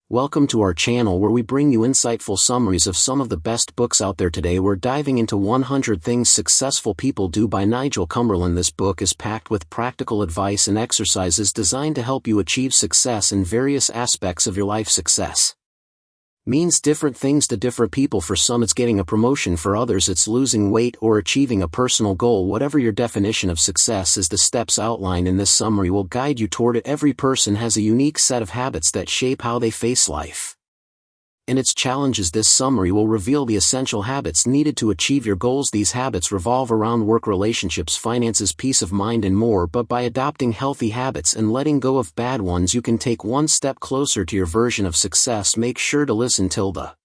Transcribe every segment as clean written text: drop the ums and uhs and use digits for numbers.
Welcome to our channel where we bring you insightful summaries of some of the best books out there. Today we're diving into 100 Things Successful People Do by Nigel Cumberland. This book is packed with practical advice and exercises designed to help you achieve success in various aspects of your life. Success means different things to different people. For some it's getting a promotion, for others it's losing weight or achieving a personal goal. Whatever your definition of success is, the steps outlined in this summary will guide you toward it. Every person has a unique set of habits that shape how they face life and its challenges. This summary will reveal the essential habits needed to achieve your goals. These habits revolve around work, relationships, finances, peace of mind, and more. But by adopting healthy habits and letting go of bad ones, you can take one step closer to your version of success. Make sure to listen till the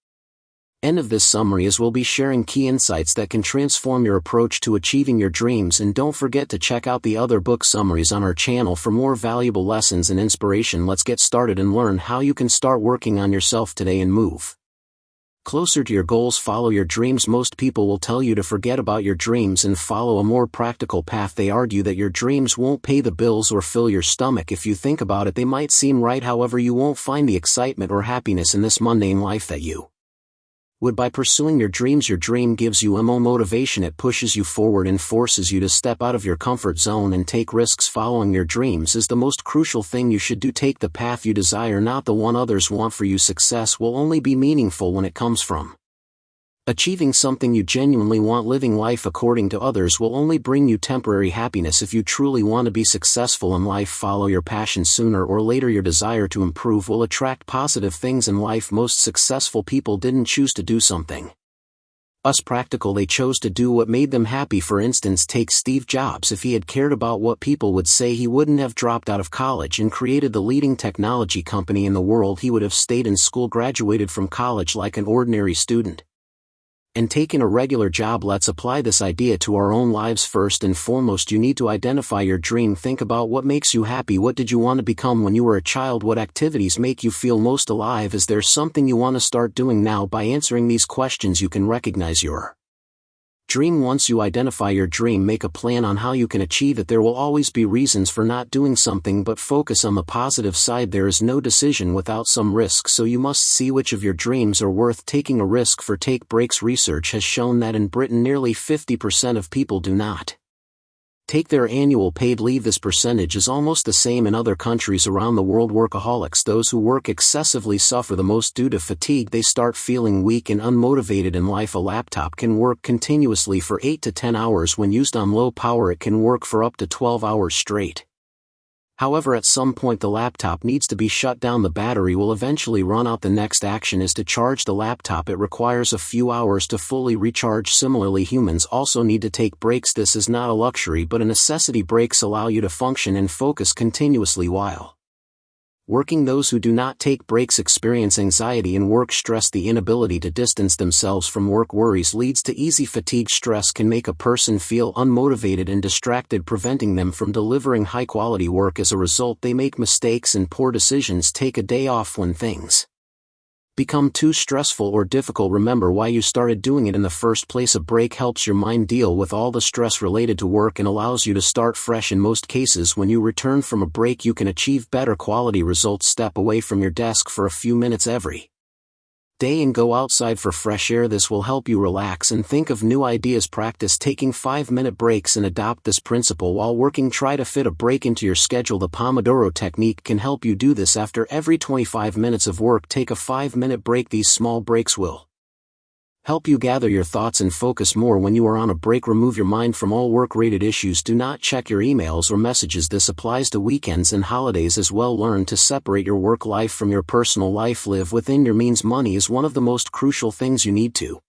end of this summary, as we'll be sharing key insights that can transform your approach to achieving your dreams. And don't forget to check out the other book summaries on our channel for more valuable lessons and inspiration. Let's get started and learn how you can start working on yourself today and move closer to your goals. Follow your dreams. Most people will tell you to forget about your dreams and follow a more practical path. They argue that your dreams won't pay the bills or fill your stomach. If you think about it, they might seem right. However, you won't find the excitement or happiness in this mundane life that you would by pursuing your dreams. Your dream gives you motivation. It pushes you forward and forces you to step out of your comfort zone and take risks. Following your dreams is the most crucial thing you should do. Take the path you desire, not the one others want for you. Success will only be meaningful when it comes from achieving something you genuinely want. Living life according to others will only bring you temporary happiness. If you truly want to be successful in life, follow your passion. Sooner or later your desire to improve will attract positive things in life. Most successful people didn't choose to do something practical, they chose to do what made them happy. For instance, take Steve Jobs. If he had cared about what people would say, he wouldn't have dropped out of college and created the leading technology company in the world. He would have stayed in school, graduated from college like an ordinary student, and taken a regular job. Let's apply this idea to our own lives. First and foremost, you need to identify your dream. Think about what makes you happy. What did you want to become when you were a child? What activities make you feel most alive? Is there something you want to start doing now? By answering these questions, you can recognize your dream. Once you identify your dream, make a plan on how you can achieve it. There will always be reasons for not doing something, but focus on the positive side. There is no decision without some risk, so you must see which of your dreams are worth taking a risk for. Take breaks. Research has shown that in Britain nearly 50% of people do not take their annual paid leave. This percentage is almost the same in other countries around the world. Workaholics, those who work excessively, suffer the most due to fatigue. They start feeling weak and unmotivated in life. A laptop can work continuously for 8 to 10 hours. When used on low power, it can work for up to 12 hours straight. However, at some point the laptop needs to be shut down. The battery will eventually run out. The next action is to charge the laptop. It requires a few hours to fully recharge. Similarly, humans also need to take breaks. This is not a luxury but a necessity. Breaks allow you to function and focus continuously while working. Those who do not take breaks experience anxiety and work stress. The inability to distance themselves from work worries leads to easy fatigue. Stress can make a person feel unmotivated and distracted, preventing them from delivering high-quality work. As a result, they make mistakes and poor decisions. Take a day off when things become too stressful or difficult. Remember why you started doing it in the first place. A break helps your mind deal with all the stress related to work and allows you to start fresh. In most cases, when you return from a break, you can achieve better quality results. Step away from your desk for a few minutes every day and go outside for fresh air. This will help you relax and think of new ideas. Practice taking 5-minute breaks and adopt this principle while working. Try to fit a break into your schedule. The Pomodoro technique can help you do this. After every 25 minutes of work, take a 5-minute break. These small breaks will help you gather your thoughts and focus more when you are on a break. Remove your mind from all work-related issues. Do not check your emails or messages. This applies to weekends and holidays as well. Learn to separate your work life from your personal life. Live within your means. Money is one of the most crucial things you need to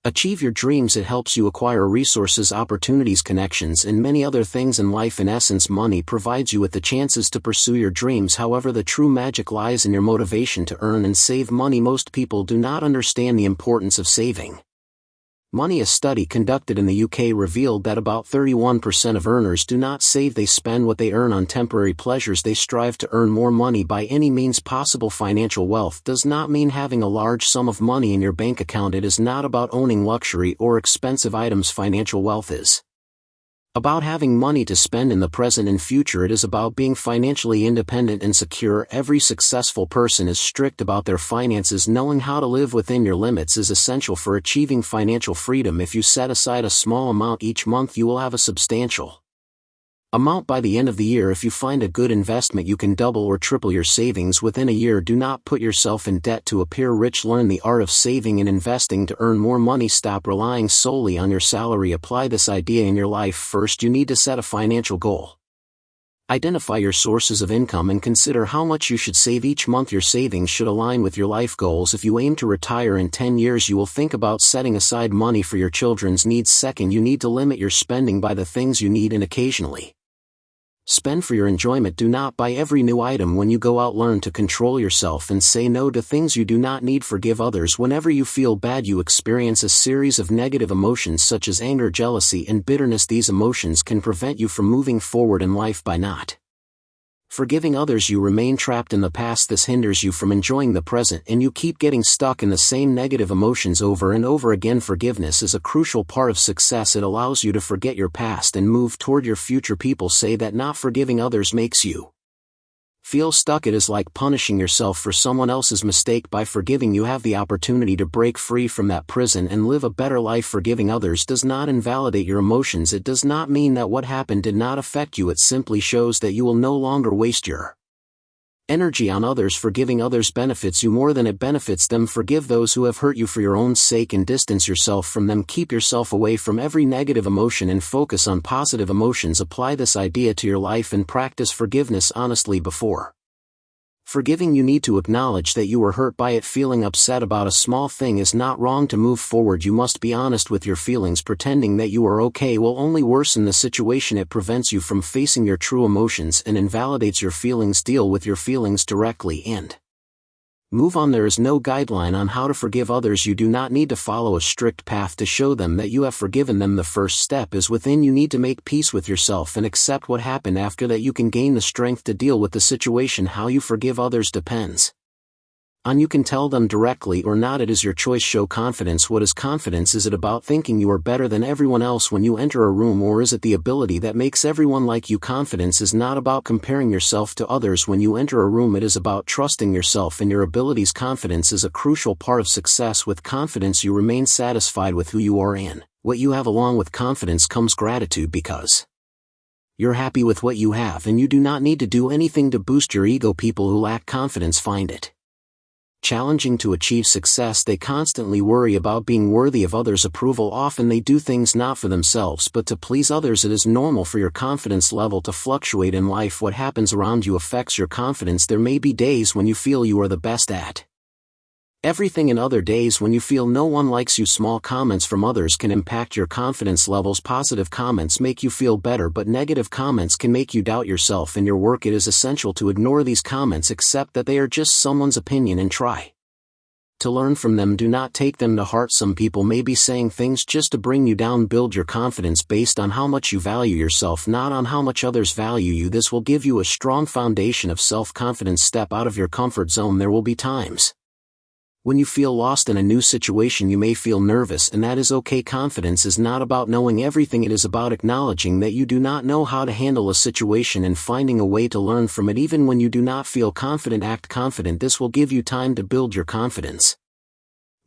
achieve your dreams. It helps you acquire resources, opportunities, connections, and many other things in life. In essence, money provides you with the chances to pursue your dreams. However, the true magic lies in your motivation to earn and save money. Most people do not understand the importance of saving money. A study conducted in the UK revealed that about 31% of earners do not save. They spend what they earn on temporary pleasures. They strive to earn more money by any means possible. Financial wealth does not mean having a large sum of money in your bank account. It is not about owning luxury or expensive items. Financial wealth is about having money to spend in the present and future. It is about being financially independent and secure. Every successful person is strict about their finances. Knowing how to live within your limits is essential for achieving financial freedom. If you set aside a small amount each month, you will have a substantial amount by the end of the year. If you find a good investment, you can double or triple your savings within a year. Do not put yourself in debt to appear rich. Learn the art of saving and investing to earn more money. Stop relying solely on your salary. Apply this idea in your life. First, you need to set a financial goal. Identify your sources of income and consider how much you should save each month. Your savings should align with your life goals. If you aim to retire in 10 years, you will think about setting aside money for your children's needs. Second, you need to limit your spending by the things you need and occasionally spend for your enjoyment. Do not buy every new item when you go out. Learn to control yourself and say no to things you do not need. Forgive others. Whenever you feel bad, you experience a series of negative emotions such as anger, jealousy, and bitterness. These emotions can prevent you from moving forward in life. By not forgiving others, you remain trapped in the past. This hinders you from enjoying the present, and you keep getting stuck in the same negative emotions over and over again. Forgiveness is a crucial part of success. It allows you to forget your past and move toward your future. People say that not forgiving others makes you feel stuck. It is like punishing yourself for someone else's mistake. By forgiving, you have the opportunity to break free from that prison and live a better life. Forgiving others does not invalidate your emotions. It does not mean that what happened did not affect you. It simply shows that you will no longer waste your energy on others. Forgiving others benefits you more than it benefits them. Forgive those who have hurt you for your own sake and distance yourself from them. Keep yourself away from every negative emotion and focus on positive emotions. Apply this idea to your life and practice forgiveness honestly. Before forgiving, you need to acknowledge that you were hurt by it. Feeling upset about a small thing is not wrong. To move forward, you must be honest with your feelings. Pretending that you are okay will only worsen the situation. It prevents you from facing your true emotions and invalidates your feelings. Deal with your feelings directly and move on. There is no guideline on how to forgive others. You do not need to follow a strict path to show them that you have forgiven them. The first step is within. You need to make peace with yourself and accept what happened. After that, you can gain the strength to deal with the situation. How you forgive others depends on you can tell them directly or not. It is your choice. Show confidence. What is confidence? Is it about thinking you are better than everyone else when you enter a room, or is it the ability that makes everyone like you? Confidence is not about comparing yourself to others when you enter a room. It is about trusting yourself and your abilities. Confidence is a crucial part of success. With confidence, you remain satisfied with who you are and what you have. Along with confidence comes gratitude, because you're happy with what you have and you do not need to do anything to boost your ego. People who lack confidence find it challenging to achieve success. They constantly worry about being worthy of others' approval. Often they do things not for themselves but to please others. It is normal for your confidence level to fluctuate in life. What happens around you affects your confidence. There may be days when you feel you are the best at everything and other days when you feel no one likes you. Small comments from others can impact your confidence levels. Positive comments make you feel better, but negative comments can make you doubt yourself and your work. It is essential to ignore these comments. Accept that they are just someone's opinion and try to learn from them. Do not take them to heart. Some people may be saying things just to bring you down. Build your confidence based on how much you value yourself, not on how much others value you. This will give you a strong foundation of self-confidence. Step out of your comfort zone. There will be times when you feel lost in a new situation. You may feel nervous, and that is okay. Confidence is not about knowing everything. It is about acknowledging that you do not know how to handle a situation and finding a way to learn from it. Even when you do not feel confident, act confident. This will give you time to build your confidence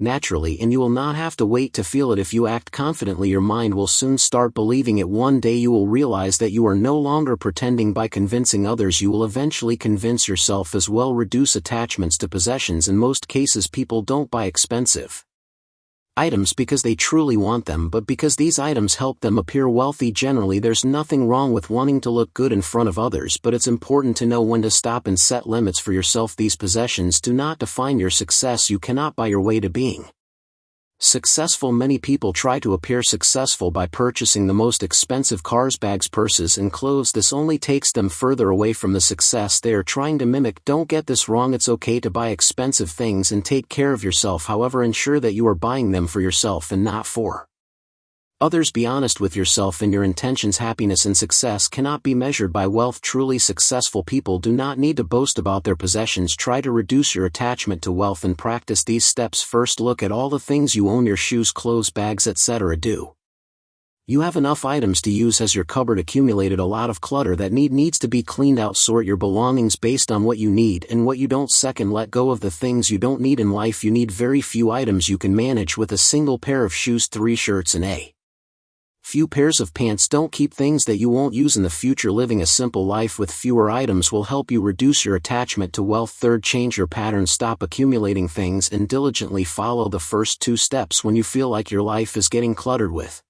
naturally, and you will not have to wait to feel it. If you act confidently, your mind will soon start believing it. One day you will realize that you are no longer pretending. By convincing others, you will eventually convince yourself as well. Reduce attachments to possessions. In most cases, people don't buy expensive items because they truly want them, but because these items help them appear wealthy. Generally, there's nothing wrong with wanting to look good in front of others, but it's important to know when to stop and set limits for yourself. These possessions do not define your success. You cannot buy your way to being successful. Many people try to appear successful by purchasing the most expensive cars, bags, purses, and clothes. This only takes them further away from the success they are trying to mimic. Don't get this wrong. It's okay to buy expensive things and take care of yourself. However, ensure that you are buying them for yourself and not for others. Be honest with yourself and your intentions. Happiness and success cannot be measured by wealth. Truly successful people do not need to boast about their possessions. Try to reduce your attachment to wealth and practice these steps. First, look at all the things you own: your shoes, clothes, bags, etc. Do You have enough items to use. Has your cupboard accumulated a lot of clutter that needs to be cleaned out? Sort your belongings based on what you need and what you don't. Second, let go of the things you don't need in life. You need very few items you can manage with a single pair of shoes, 3 shirts and a few pairs of pants. Don't keep things that you won't use in the future. Living a simple life with fewer items will help you reduce your attachment to wealth. Third, change your patterns. Stop accumulating things and diligently follow the first 2 steps when you feel like your life is getting cluttered with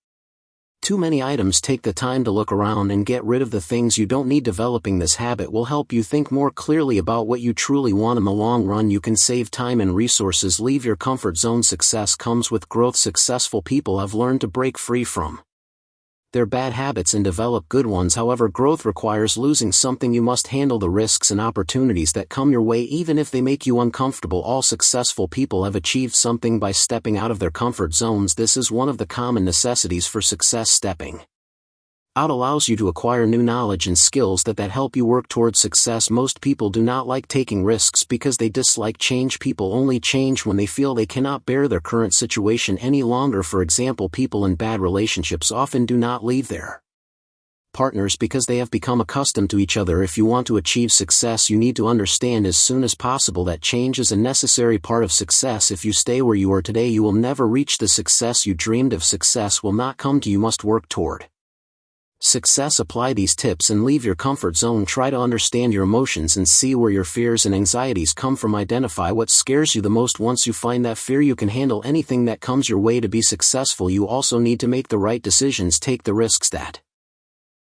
too many items. Take the time to look around and get rid of the things you don't need. Developing this habit will help you think more clearly about what you truly want. In the long run, you can save time and resources. Leave your comfort zone. Success comes with growth. Successful people have learned to break free from their bad habits and develop good ones. However, growth requires losing something. You must handle the risks and opportunities that come your way, even if they make you uncomfortable. All successful people have achieved something by stepping out of their comfort zones. This is one of the common necessities for success. Stepping out allows you to acquire new knowledge and skills that help you work towards success. Most people do not like taking risks because they dislike change. People only change when they feel they cannot bear their current situation any longer. For example, people in bad relationships often do not leave their partners because they have become accustomed to each other. If you want to achieve success, you need to understand as soon as possible that change is a necessary part of success. If you stay where you are today, you will never reach the success you dreamed of. Success will not come to you. You must work toward success. Apply these tips and leave your comfort zone. Try to understand your emotions and see where your fears and anxieties come from. Identify what scares you the most. Once you find that fear, you can handle anything that comes your way. To be successful, you also need to make the right decisions. Take the risks that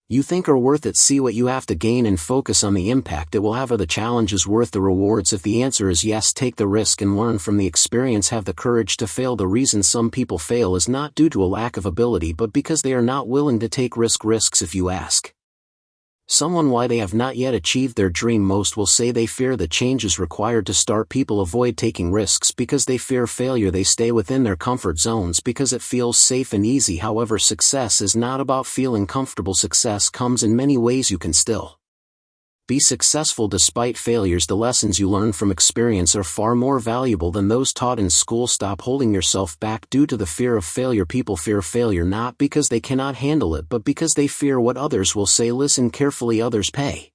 you think are worth it. See what you have to gain and focus on the impact it will have. Are the challenges worth the rewards? If the answer is yes, take the risk and learn from the experience. Have the courage to fail. The reason some people fail is not due to a lack of ability, but because they are not willing to take risks. If you ask someone why they have not yet achieved their dream, most will say they fear the changes required to start. People avoid taking risks because they fear failure. They stay within their comfort zones because it feels safe and easy. However, success is not about feeling comfortable. Success comes in many ways. You can still be successful despite failures. The lessons you learn from experience are far more valuable than those taught in school. Stop holding yourself back due to the fear of failure. People fear failure not because they cannot handle it, but because they fear what others will say. Listen carefully. Others pay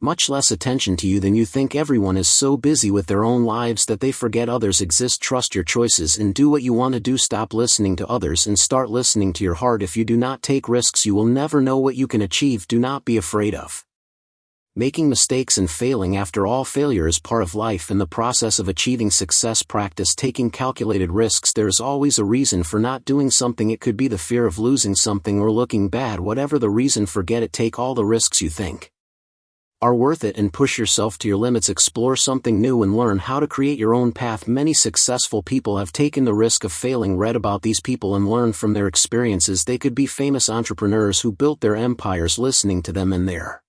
much less attention to you than you think. Everyone is so busy with their own lives that they forget others exist. Trust your choices and do what you want to do. Stop listening to others and start listening to your heart. If you do not take risks, you will never know what you can achieve. Do not be afraid of making mistakes and failing. After all, failure is part of life and the process of achieving success. Practice taking calculated risks. There is always a reason for not doing something. It could be the fear of losing something or looking bad. Whatever the reason, forget it. Take all the risks you think are worth it and push yourself to your limits. Explore something new and learn how to create your own path. Many successful people have taken the risk of failing. Read about these people and learn from their experiences. They could be famous entrepreneurs who built their empires. Listening to them and their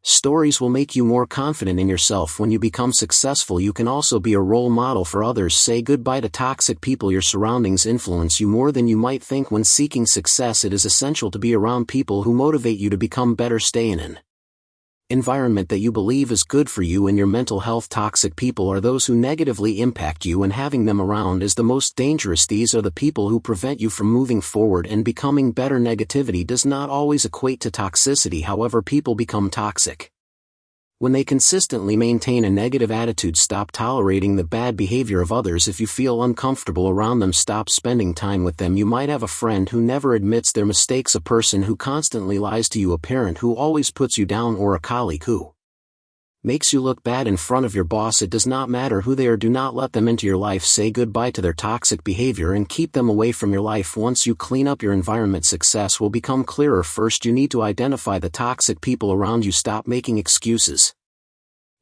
stories will make you more confident in yourself. When you become successful, you can also be a role model for others. Say goodbye to toxic people. Your surroundings influence you more than you might think. When seeking success, it is essential to be around people who motivate you to become better. Stay in an environment that you believe is good for you and your mental health. Toxic people are those who negatively impact you, and having them around is the most dangerous. These are the people who prevent you from moving forward and becoming better. Negativity does not always equate to toxicity. However, people become toxic when they consistently maintain a negative attitude. Stop tolerating the bad behavior of others. If you feel uncomfortable around them, stop spending time with them. You might have a friend who never admits their mistakes, a person who constantly lies to you, a parent who always puts you down, or a colleague who makes you look bad in front of your boss. It does not matter who they are. Do not let them into your life. Say goodbye to their toxic behavior and keep them away from your life. Once you clean up your environment, success will become clearer. First, you need to identify the toxic people around you. Stop making excuses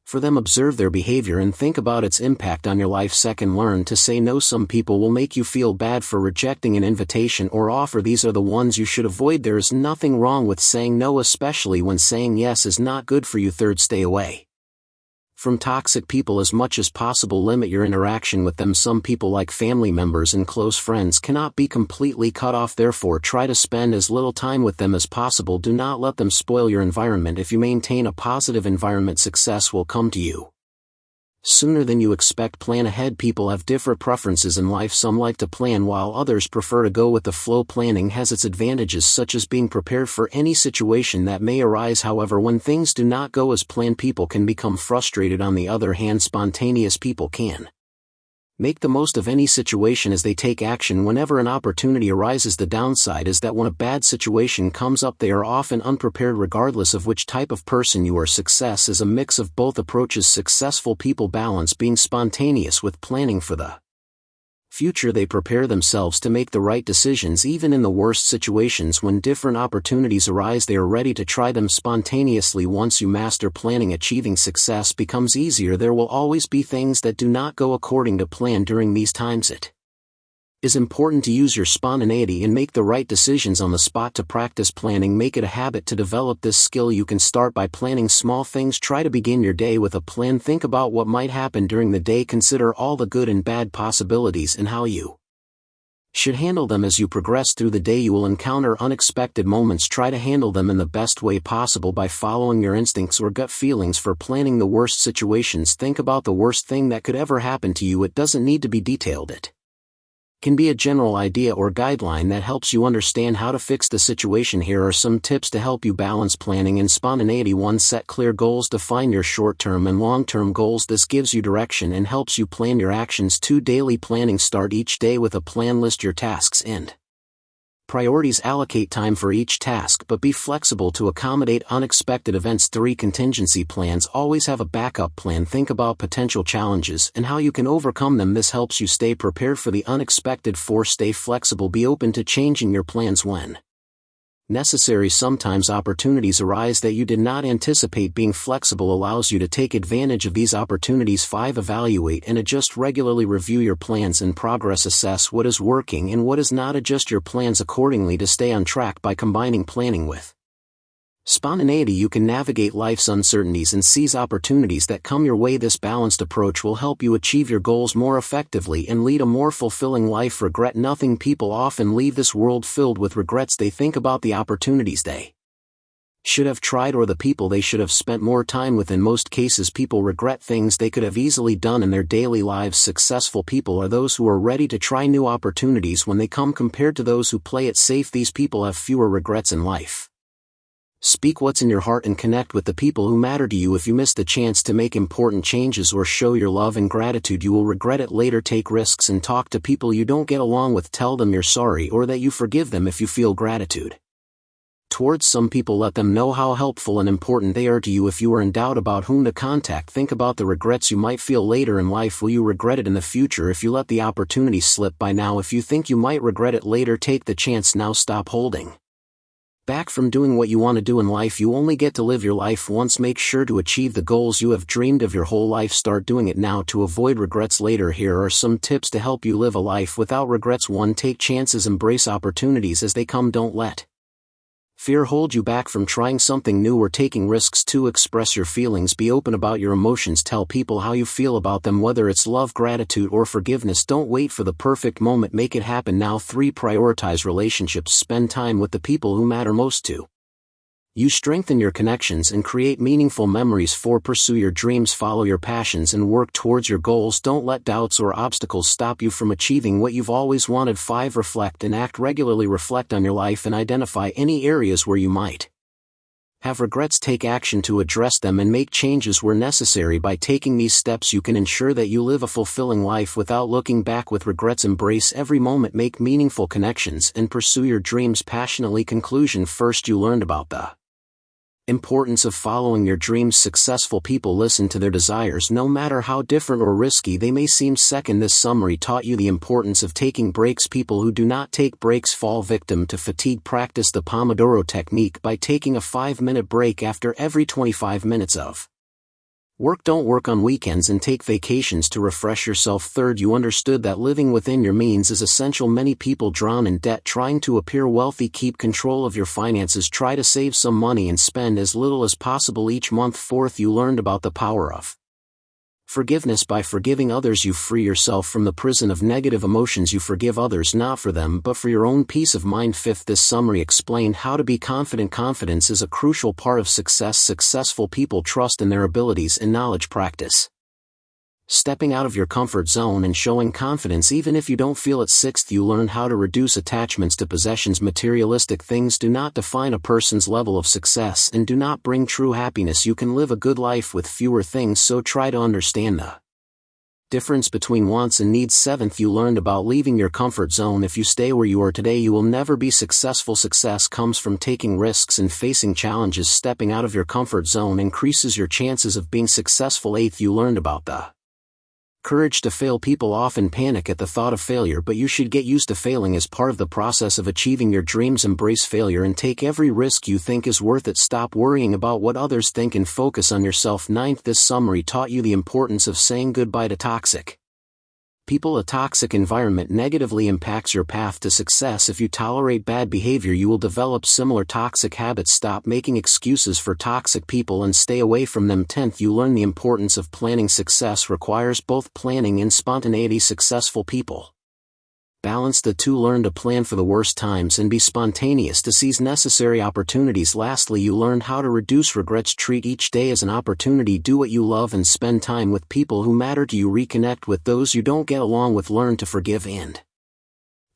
for them. Observe their behavior and think about its impact on your life. Second, learn to say no. Some people will make you feel bad for rejecting an invitation or offer. These are the ones you should avoid. There is nothing wrong with saying no, especially when saying yes is not good for you. Third, stay away from toxic people as much as possible. Limit your interaction with them. Some people, like family members and close friends, cannot be completely cut off. Therefore, try to spend as little time with them as possible. Do not let them spoil your environment. If you maintain a positive environment, success will come to you. Sooner than you expect. Plan ahead. People have different preferences in life. Some like to plan while others prefer to go with the flow. Planning has its advantages, such as being prepared for any situation that may arise. However, when things do not go as planned, people can become frustrated. On the other hand, spontaneous people can make the most of any situation as they take action whenever an opportunity arises. The downside is that when a bad situation comes up, they are often unprepared. Regardless of which type of person you are, success is a mix of both approaches. Successful people balance being spontaneous with planning for the future. They prepare themselves to make the right decisions even in the worst situations. When different opportunities arise, they are ready to try them spontaneously. Once you master planning, achieving success becomes easier. There will always be things that do not go according to plan. During these times, it is important to use your spontaneity and make the right decisions on the spot. To practice planning, make it a habit to develop this skill. You can start by planning small things. Try to begin your day with a plan. Think about what might happen during the day. Consider all the good and bad possibilities and how you should handle them. As you progress through the day, you will encounter unexpected moments. Try to handle them in the best way possible by following your instincts or gut feelings. For planning the worst situations, think about the worst thing that could ever happen to you. It doesn't need to be detailed. It can be a general idea or guideline that helps you understand how to fix the situation. Here are some tips to help you balance planning and spontaneity. 1. Set clear goals. Define your short-term and long-term goals. This gives you direction and helps you plan your actions. 2. Daily planning. Start each day with a plan. List your tasks and priorities. Allocate time for each task, but be flexible to accommodate unexpected events. 3. Contingency plans. Always have a backup plan. Think about potential challenges and how you can overcome them. This helps you stay prepared for the unexpected. 4. Stay flexible. Be open to changing your plans when necessary. Sometimes opportunities arise that you did not anticipate. Being flexible allows you to take advantage of these opportunities. 5. Evaluate and adjust regularly. Review your plans and progress. Assess what is working and what is not. Adjust your plans accordingly to stay on track. By combining planning with spontaneity, you can navigate life's uncertainties and seize opportunities that come your way. This balanced approach will help you achieve your goals more effectively and lead a more fulfilling life. Regret nothing. People often leave this world filled with regrets. They think about the opportunities they should have tried or the people they should have spent more time with. In most cases, people regret things they could have easily done in their daily lives. Successful people are those who are ready to try new opportunities when they come, compared to those who play it safe. These people have fewer regrets in life. Speak what's in your heart and connect with the people who matter to you. If you miss the chance to make important changes or show your love and gratitude, you will regret it later. Take risks and talk to people you don't get along with. Tell them you're sorry or that you forgive them if you feel gratitude towards some people. Let them know how helpful and important they are to you. If you are in doubt about whom to contact, think about the regrets you might feel later in life. Will you regret it in the future if you let the opportunity slip by now? If you think you might regret it later, take the chance now. Stop holding back from doing what you want to do in life. You only get to live your life once. Make sure to achieve the goals you have dreamed of your whole life. Start doing it now to avoid regrets later. Here are some tips to help you live a life without regrets. 1. Take chances. Embrace opportunities as they come. Don't let fear hold you back from trying something new or taking risks. 2. Express your feelings. Be open about your emotions. Tell people how you feel about them, whether it's love, gratitude, or forgiveness. Don't wait for the perfect moment. Make it happen now. 3. Prioritize relationships. Spend time with the people who matter most to you. Strengthen your connections and create meaningful memories. 4. Pursue your dreams. Follow your passions and work towards your goals. Don't let doubts or obstacles stop you from achieving what you've always wanted. 5. Reflect and act regularly. Reflect on your life and identify any areas where you might have regrets. Take action to address them and make changes where necessary. By taking these steps, you can ensure that you live a fulfilling life without looking back with regrets. Embrace every moment. Make meaningful connections and pursue your dreams passionately. Conclusion. First, you learned about the importance of following your dreams. Successful people listen to their desires no matter how different or risky they may seem. Second, this summary taught you the importance of taking breaks. People who do not take breaks fall victim to fatigue. Practice the Pomodoro technique by taking a 5-minute break after every 25 minutes of work. Don't work on weekends and take vacations to refresh yourself. Third, you understood that living within your means is essential. Many people drown in debt trying to appear wealthy. Keep control of your finances. Try to save some money and spend as little as possible each month. Fourth, you learned about the power of forgiveness. By forgiving others, you free yourself from the prison of negative emotions. You forgive others not for them but for your own peace of mind. Fifth, this summary explained how to be confident. Confidence is a crucial part of success. Successful people trust in their abilities and knowledge. Practice Stepping out of your comfort zone and showing confidence even if you don't feel it. 6th, you learn how to reduce attachments to possessions. Materialistic things do not define a person's level of success and do not bring true happiness. You can live a good life with fewer things, so try to understand the difference between wants and needs. 7th, you learned about leaving your comfort zone. If you stay where you are today, you will never be successful. Success comes from taking risks and facing challenges. Stepping out of your comfort zone increases your chances of being successful. 8th, you learned about the courage to fail. People often panic at the thought of failure, but you should get used to failing as part of the process of achieving your dreams. Embrace failure and take every risk you think is worth it. Stop worrying about what others think and focus on yourself. 9th, this summary taught you the importance of saying goodbye to toxic people. A toxic environment negatively impacts your path to success. If you tolerate bad behavior, you will develop similar toxic habits. Stop making excuses for toxic people and stay away from them. 10th, you learn the importance of planning. Success requires both planning and spontaneity. Successful people balance the two. Learn to plan for the worst times and be spontaneous to seize necessary opportunities. Lastly, you learn how to reduce regrets. Treat each day as an opportunity. Do what you love and spend time with people who matter to you. Reconnect with those you don't get along with. Learn to forgive and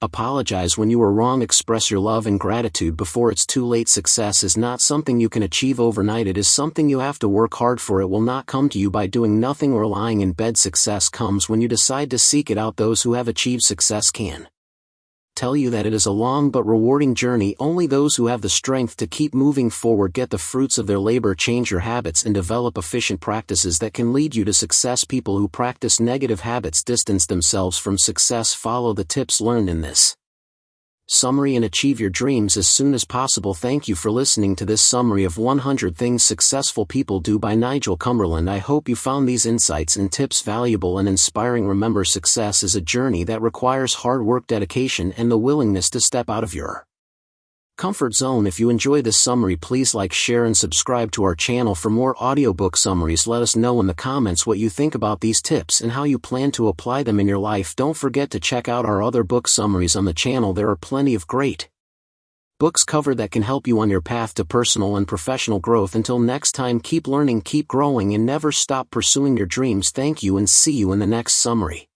apologize when you are wrong. Express your love and gratitude before it's too late. Success is not something you can achieve overnight. It is something you have to work hard for. It will not come to you by doing nothing or lying in bed. Success comes when you decide to seek it out. Those who have achieved success can tell you that it is a long but rewarding journey. Only those who have the strength to keep moving forward get the fruits of their labor. Change your habits and develop efficient practices that can lead you to success. People who practice negative habits distance themselves from success. Follow the tips learned in this summary and achieve your dreams as soon as possible. Thank you for listening to this summary of 100 Things Successful People Do by Nigel Cumberland. I hope you found these insights and tips valuable and inspiring. Remember, success is a journey that requires hard work, dedication, and the willingness to step out of your comfort zone. If you enjoy this summary, please like, share, and subscribe to our channel for more audiobook summaries. Let us know in the comments what you think about these tips and how you plan to apply them in your life. Don't forget to check out our other book summaries on the channel. There are plenty of great books covered that can help you on your path to personal and professional growth. Until next time, keep learning, keep growing, and never stop pursuing your dreams. Thank you and see you in the next summary.